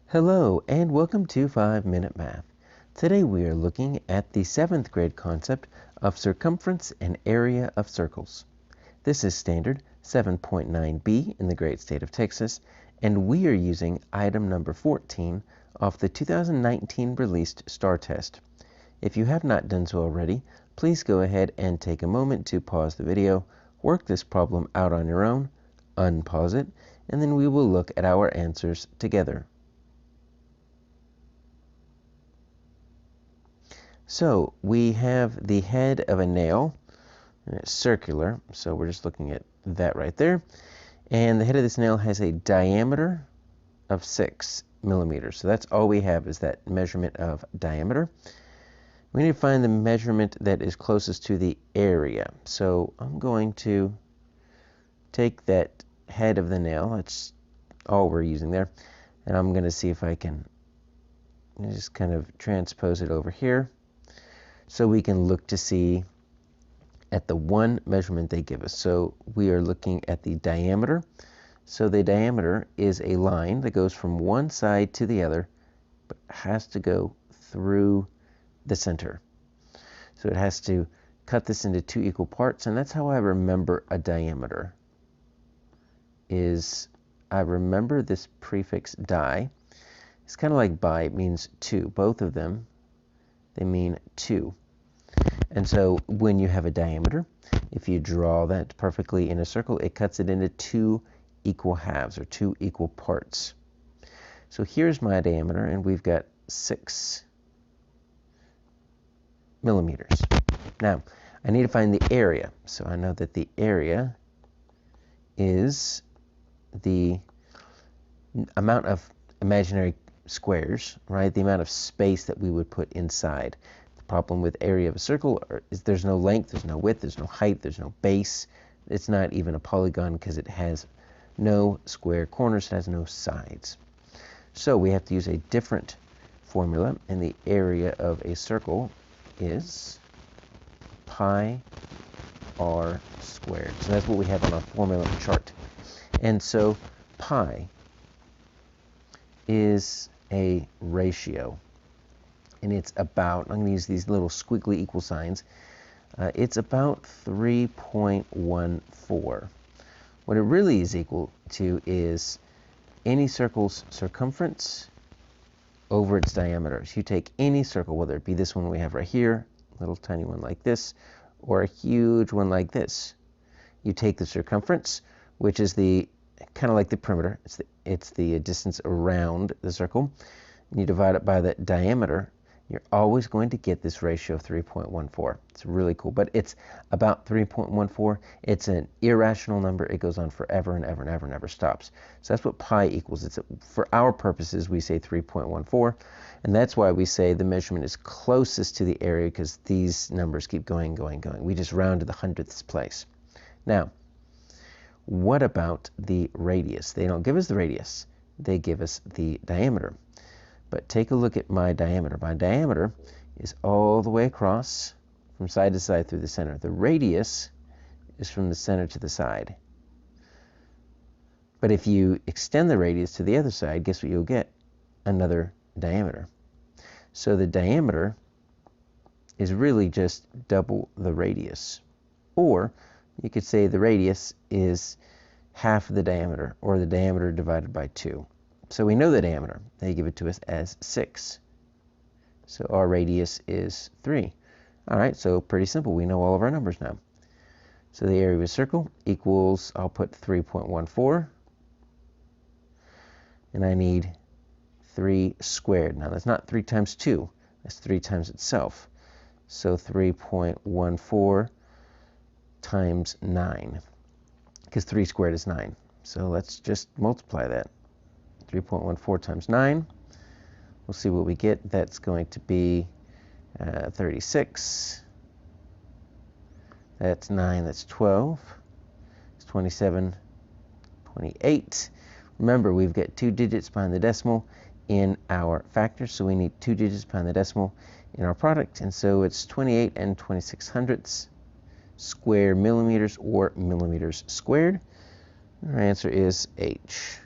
Hello and welcome to 5-Minute Math. Today we are looking at the 7th grade concept of circumference and area of circles. This is standard 7.9b in the great state of Texas, and we are using item number 14 off the 2019 released STAAR test. If you have not done so already, please go ahead and take a moment to pause the video, work this problem out on your own, unpause it, and then we will look at our answers together. So we have the head of a nail, and it's circular, so we're just looking at that right there. And the head of this nail has a diameter of 6 millimeters. So that's all we have is that measurement of diameter. We need to find the measurement that is closest to the area. So I'm going to take that head of the nail, that's all we're using there, and I'm going to see if I can just kind of transpose it over here. So we can look to see at the one measurement they give us. So we are looking at the diameter. So the diameter is a line that goes from one side to the other, but has to go through the center. So it has to cut this into two equal parts, and that's how I remember a diameter. I remember this prefix di. It's kind of like bi, it means two. Both of them, they mean 2. And so when you have a diameter, if you draw that perfectly in a circle, it cuts it into 2 equal halves or 2 equal parts. So here's my diameter, and we've got 6 millimeters. Now, I need to find the area. So I know that the area is the amount of imaginary squares, right? The amount of space that we would put inside. The problem with area of a circle is there's no length, there's no width, there's no height, there's no base. It's not even a polygon because it has no square corners, it has no sides. So we have to use a different formula, and the area of a circle is pi r squared. So that's what we have on our formula chart. And so pi is a ratio, and it's about, I'm going to use these little squiggly equal signs, it's about 3.14. What it really is equal to is any circle's circumference over its diameter. So you take any circle, whether it be this one we have right here, a little tiny one like this, or a huge one like this. You take the circumference, which is the kind of like the perimeter. It's the distance around the circle. And you divide it by the diameter. You're always going to get this ratio of 3.14. It's really cool, but it's about 3.14. It's an irrational number. It goes on forever and ever and ever and never stops. So that's what pi equals. For our purposes, we say 3.14, and that's why we say the measurement is closest to the area, because these numbers keep going, going, going. We just round to the hundredths place. Now, what about the radius? They don't give us the radius. They give us the diameter. But take a look at my diameter. My diameter is all the way across from side to side through the center. The radius is from the center to the side. But if you extend the radius to the other side, guess what you'll get? Another diameter. So the diameter is really just double the radius. Or you could say the radius is half the diameter, or the diameter divided by 2. So we know the diameter. They give it to us as 6. So our radius is 3. All right, so pretty simple. We know all of our numbers now. So the area of a circle equals, I'll put 3.14. And I need 3 squared. Now that's not 3 times 2. That's 3 times itself. So 3.14 times 9, because 3 squared is 9. So let's just multiply that. 3.14 times 9. We'll see what we get. That's going to be 36. That's 9. That's 12. It's 27, 28. Remember, we've got 2 digits behind the decimal in our factor, so we need 2 digits behind the decimal in our product. And so it's 28 and 26 hundredths square millimeters, or millimeters squared. Our answer is H.